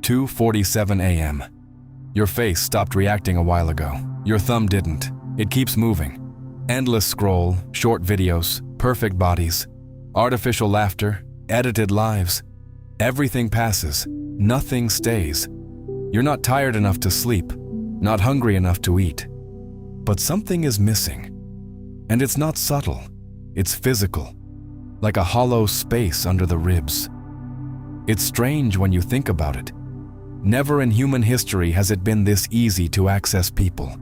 2:47 a.m. Your face stopped reacting a while ago. Your thumb didn't. It keeps moving. Endless scroll, short videos, perfect bodies, artificial laughter, edited lives. Everything passes. Nothing stays. You're not tired enough to sleep, not hungry enough to eat. But something is missing. And it's not subtle. It's physical, like a hollow space under the ribs. It's strange when you think about it. Never in human history has it been this easy to access people,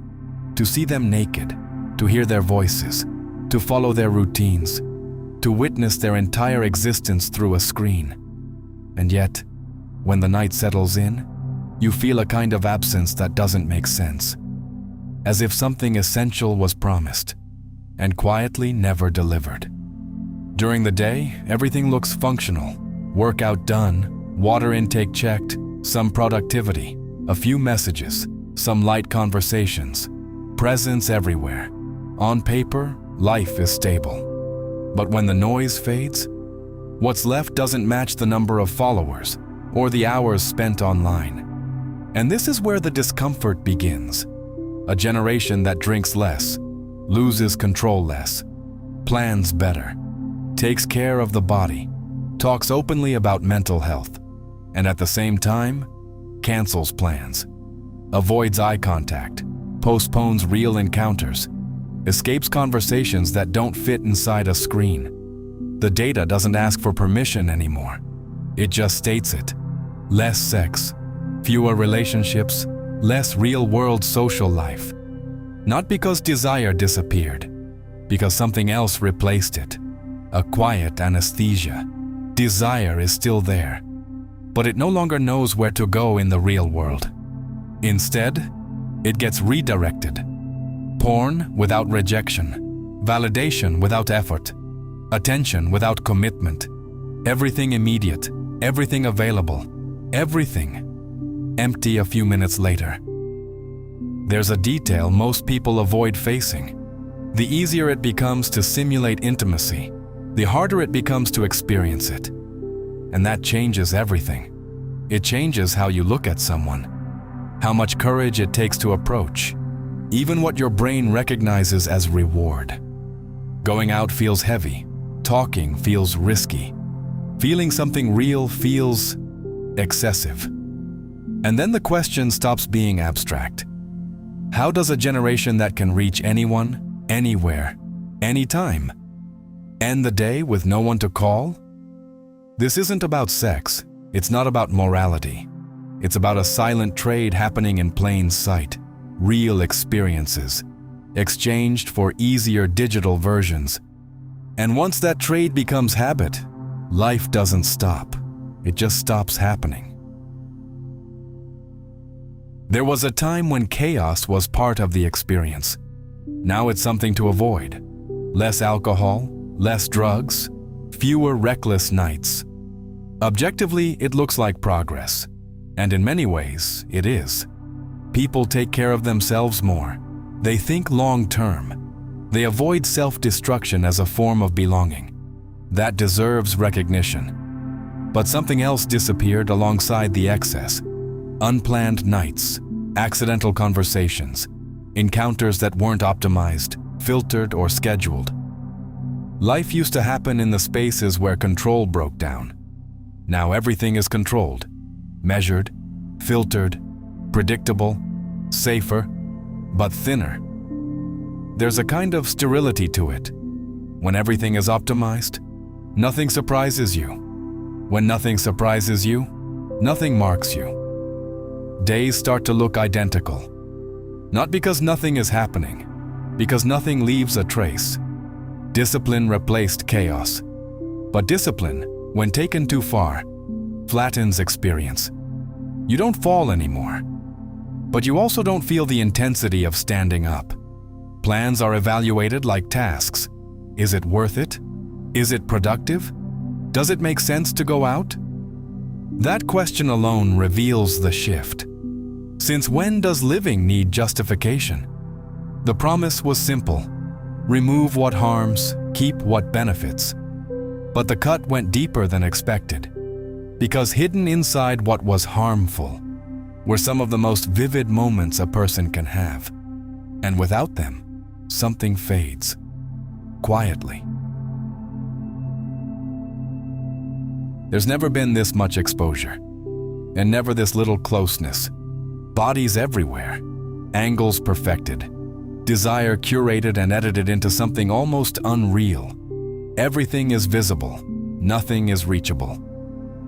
to see them naked, to hear their voices, to follow their routines, to witness their entire existence through a screen. And yet, when the night settles in, you feel a kind of absence that doesn't make sense, as if something essential was promised and quietly never delivered. During the day, everything looks functional. Workout done, water intake checked, some productivity, a few messages, some light conversations, presence everywhere. On paper, life is stable. But when the noise fades, what's left doesn't match the number of followers or the hours spent online. And this is where the discomfort begins. A generation that drinks less, loses control less, plans better, takes care of the body, talks openly about mental health, and at the same time, cancels plans, avoids eye contact, postpones real encounters, escapes conversations that don't fit inside a screen. The data doesn't ask for permission anymore. It just states it. Less sex, fewer relationships, less real-world social life. Not because desire disappeared, because something else replaced it. A quiet anesthesia. Desire is still there, but it no longer knows where to go in the real world. Instead, it gets redirected. Porn without rejection, validation without effort, attention without commitment, everything immediate, everything available, everything empty a few minutes later. There's a detail most people avoid facing. The easier it becomes to simulate intimacy, the harder it becomes to experience it. And that changes everything. It changes how you look at someone, how much courage it takes to approach, even what your brain recognizes as reward. Going out feels heavy, talking feels risky, feeling something real feels excessive. And then the question stops being abstract. How does a generation that can reach anyone, anywhere, anytime, end the day with no one to call? This isn't about sex. It's not about morality. It's about a silent trade happening in plain sight. Real experiences, exchanged for easier digital versions. And once that trade becomes habit, life doesn't stop. It just stops happening. There was a time when chaos was part of the experience. Now it's something to avoid. Less alcohol, less drugs, fewer reckless nights. Objectively, it looks like progress. And in many ways, it is. People take care of themselves more. They think long-term. They avoid self-destruction as a form of belonging. That deserves recognition. But something else disappeared alongside the excess. Unplanned nights, accidental conversations, encounters that weren't optimized, filtered, or scheduled. Life used to happen in the spaces where control broke down. Now everything is controlled, measured, filtered, predictable, safer, but thinner. There's a kind of sterility to it. When everything is optimized, nothing surprises you. When nothing surprises you, nothing marks you. Days start to look identical. Not because nothing is happening, because nothing leaves a trace. Discipline replaced chaos. But discipline, when taken too far, flattens experience. You don't fall anymore. But you also don't feel the intensity of standing up. Plans are evaluated like tasks. Is it worth it? Is it productive? Does it make sense to go out? That question alone reveals the shift. Since when does living need justification? The promise was simple. Remove what harms, keep what benefits. But the cut went deeper than expected. Because hidden inside what was harmful were some of the most vivid moments a person can have. And without them, something fades, quietly. There's never been this much exposure, and never this little closeness. Bodies everywhere, angles perfected, desire curated and edited into something almost unreal. Everything is visible, nothing is reachable.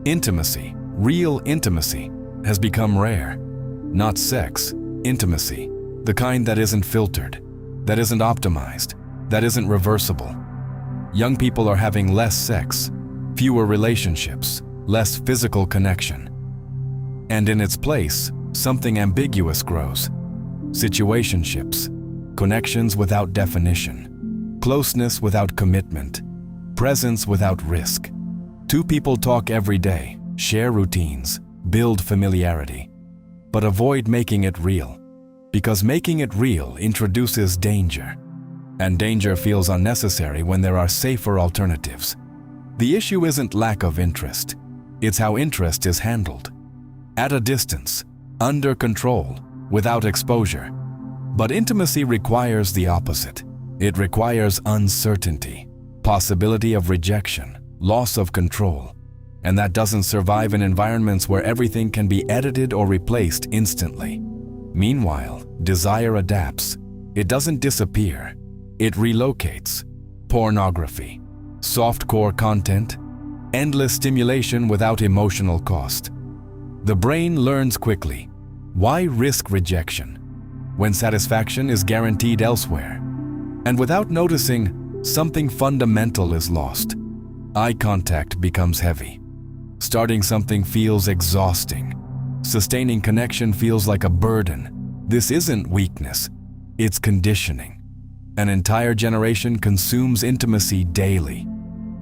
Intimacy, real intimacy, has become rare. Not sex, intimacy, the kind that isn't filtered, that isn't optimized, that isn't reversible. Young people are having less sex, fewer relationships, less physical connection. And in its place, something ambiguous grows. Situationships, connections without definition, closeness without commitment, presence without risk. Two people talk every day, share routines, build familiarity, but avoid making it real, because making it real introduces danger, and danger feels unnecessary when there are safer alternatives. The issue isn't lack of interest, it's how interest is handled. At a distance, under control, without exposure. But intimacy requires the opposite. It requires uncertainty, possibility of rejection, loss of control. And that doesn't survive in environments where everything can be edited or replaced instantly. Meanwhile, desire adapts. It doesn't disappear. It relocates. Pornography, softcore content, endless stimulation without emotional cost. The brain learns quickly. Why risk rejection when satisfaction is guaranteed elsewhere? And without noticing, something fundamental is lost. Eye contact becomes heavy. Starting something feels exhausting. Sustaining connection feels like a burden. This isn't weakness, it's conditioning. An entire generation consumes intimacy daily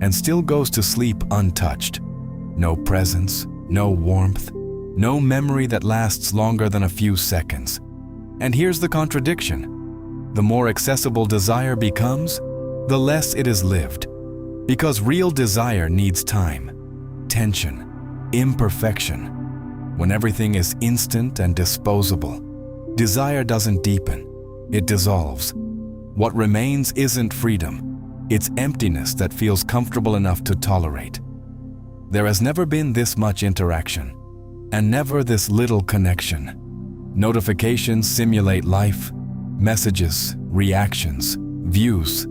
and still goes to sleep untouched. No presence, no warmth, no memory that lasts longer than a few seconds. And here's the contradiction. The more accessible desire becomes, the less it is lived. Because real desire needs time, tension, imperfection. When everything is instant and disposable, desire doesn't deepen, it dissolves. What remains isn't freedom, it's emptiness that feels comfortable enough to tolerate. There has never been this much interaction, and never this little connection. Notifications simulate life, messages, reactions, views,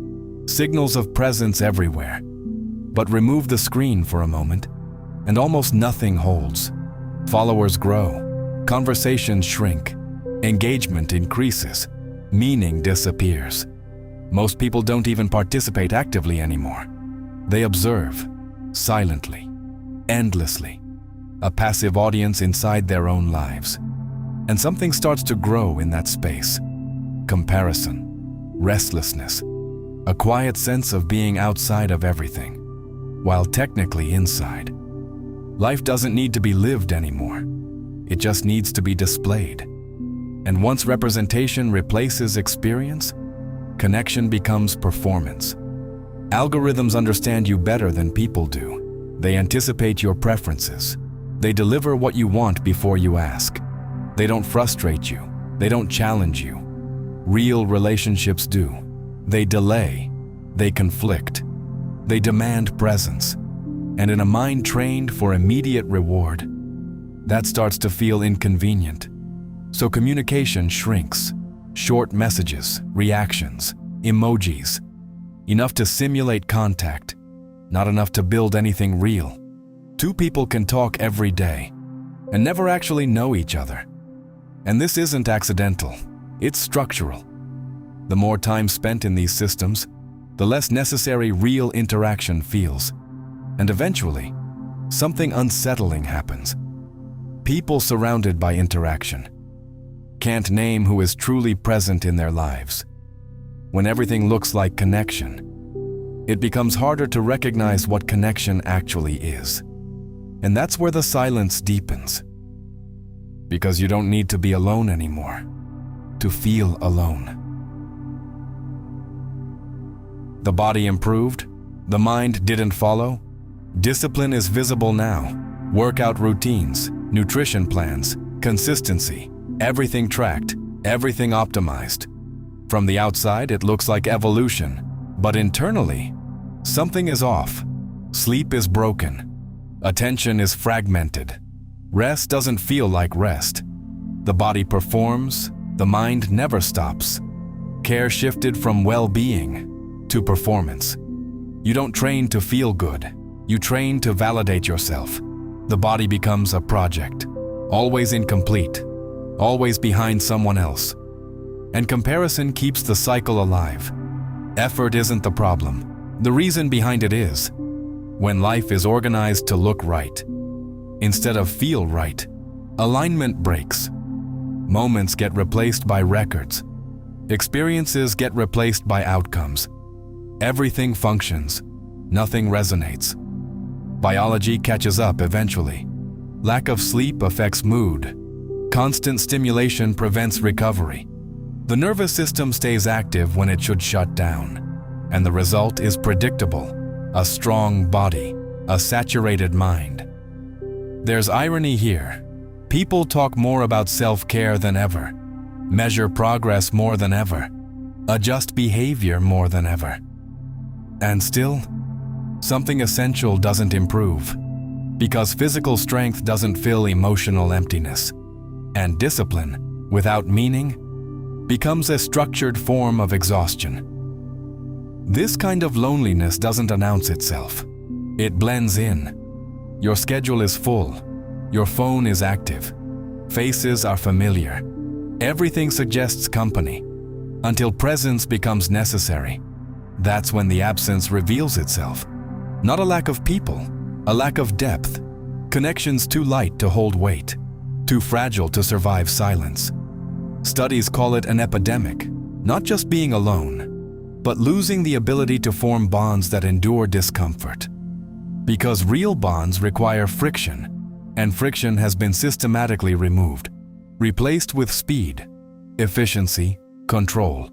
signals of presence everywhere. But remove the screen for a moment, and almost nothing holds. Followers grow, conversations shrink, engagement increases, meaning disappears. Most people don't even participate actively anymore. They observe, silently, endlessly, a passive audience inside their own lives. And something starts to grow in that space. Comparison, restlessness, a quiet sense of being outside of everything, while technically inside. Life doesn't need to be lived anymore. It just needs to be displayed. And once representation replaces experience, connection becomes performance. Algorithms understand you better than people do. They anticipate your preferences. They deliver what you want before you ask. They don't frustrate you. They don't challenge you. Real relationships do. They delay. They conflict. They demand presence. And in a mind trained for immediate reward, that starts to feel inconvenient. So communication shrinks. Short messages, reactions, emojis. Enough to simulate contact, not enough to build anything real. Two people can talk every day and never actually know each other. And this isn't accidental, it's structural. The more time spent in these systems, the less necessary real interaction feels. And eventually, something unsettling happens. People surrounded by interaction can't name who is truly present in their lives. When everything looks like connection, it becomes harder to recognize what connection actually is. And that's where the silence deepens. Because you don't need to be alone anymore to feel alone. The body improved, the mind didn't follow. Discipline is visible now, Workout routines, nutrition plans, consistency, everything tracked, everything optimized. From the outside, it looks like evolution, but internally, something is off. Sleep is broken. Attention is fragmented. Rest doesn't feel like rest. The body performs, the mind never stops. Care shifted from well-being to performance. You don't train to feel good. You train to validate yourself. The body becomes a project, always incomplete, always behind someone else. And comparison keeps the cycle alive. Effort isn't the problem. The reason behind it is when life is organized to look right, instead of feel right, alignment breaks. Moments get replaced by records. Experiences get replaced by outcomes. Everything functions. Nothing resonates. Biology catches up eventually. Lack of sleep affects mood. Constant stimulation prevents recovery. The nervous system stays active when it should shut down. And the result is predictable: a strong body, a saturated mind. There's irony here. People talk more about self-care than ever, measure progress more than ever, adjust behavior more than ever. And still, something essential doesn't improve, because physical strength doesn't fill emotional emptiness, and discipline, without meaning, becomes a structured form of exhaustion. This kind of loneliness doesn't announce itself. It blends in. Your schedule is full. Your phone is active. Faces are familiar. Everything suggests company, until presence becomes necessary. That's when the absence reveals itself. Not a lack of people, a lack of depth. Connections too light to hold weight, too fragile to survive silence. Studies call it an epidemic, not just being alone, but losing the ability to form bonds that endure discomfort. Because real bonds require friction, and friction has been systematically removed, replaced with speed, efficiency, control.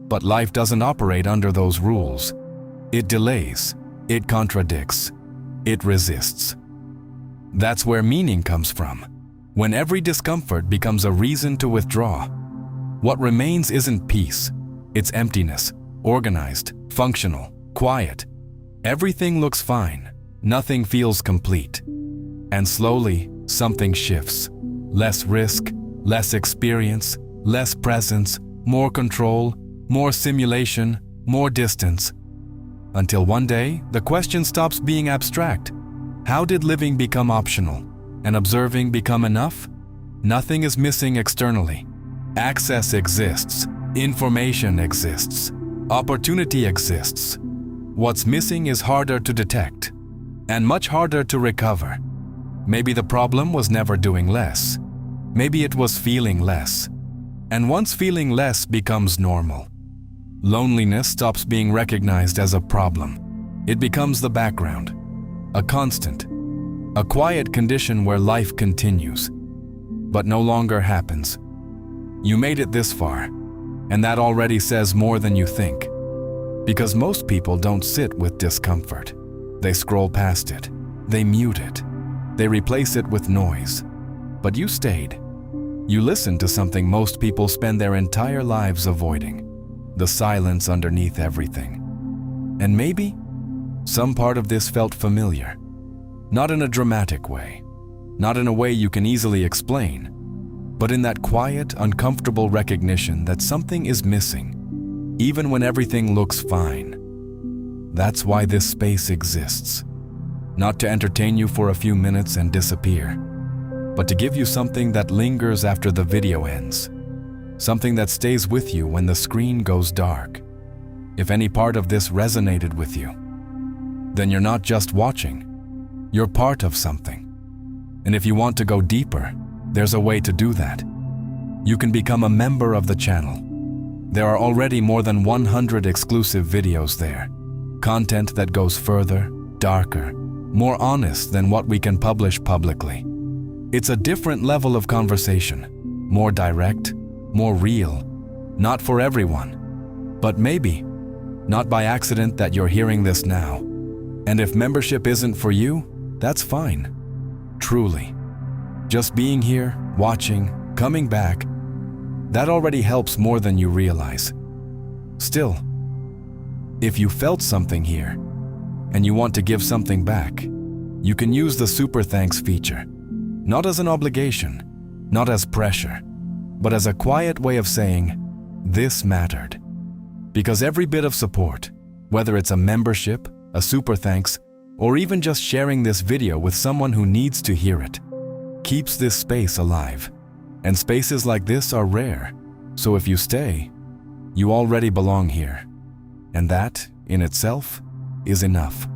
But life doesn't operate under those rules. It delays, it contradicts, it resists. That's where meaning comes from. When every discomfort becomes a reason to withdraw, what remains isn't peace, it's emptiness, organized, functional, quiet. Everything looks fine, nothing feels complete. And slowly, something shifts. Less risk, less experience, less presence, more control, more simulation, more distance. Until one day, the question stops being abstract. How did living become optional, and observing become enough? Nothing is missing externally. Access exists, information exists, opportunity exists. What's missing is harder to detect, and much harder to recover. Maybe the problem was never doing less. Maybe it was feeling less. And once feeling less becomes normal, loneliness stops being recognized as a problem. It becomes the background, a constant, a quiet condition where life continues, but no longer happens. You made it this far, and that already says more than you think. Because most people don't sit with discomfort. They scroll past it. They mute it. They replace it with noise. But you stayed. You listened to something most people spend their entire lives avoiding: the silence underneath everything. And maybe some part of this felt familiar. Not in a dramatic way, not in a way you can easily explain, but in that quiet, uncomfortable recognition that something is missing, even when everything looks fine. That's why this space exists. Not to entertain you for a few minutes and disappear, but to give you something that lingers after the video ends. Something that stays with you when the screen goes dark. If any part of this resonated with you, then you're not just watching. You're part of something. And if you want to go deeper, there's a way to do that. You can become a member of the channel. There are already more than 100 exclusive videos there. Content that goes further, darker, more honest than what we can publish publicly. It's a different level of conversation, more direct, more real. Not for everyone, but maybe, not by accident that you're hearing this now. And if membership isn't for you, that's fine. truly. Just being here, watching, coming back, that already helps more than you realize. Still, if you felt something here and you want to give something back, you can use the super thanks feature, not as an obligation, not as pressure, but as a quiet way of saying, this mattered. Because every bit of support, whether it's a membership, a super thanks, or even just sharing this video with someone who needs to hear it, keeps this space alive. And spaces like this are rare, so if you stay, you already belong here. And that, in itself, is enough.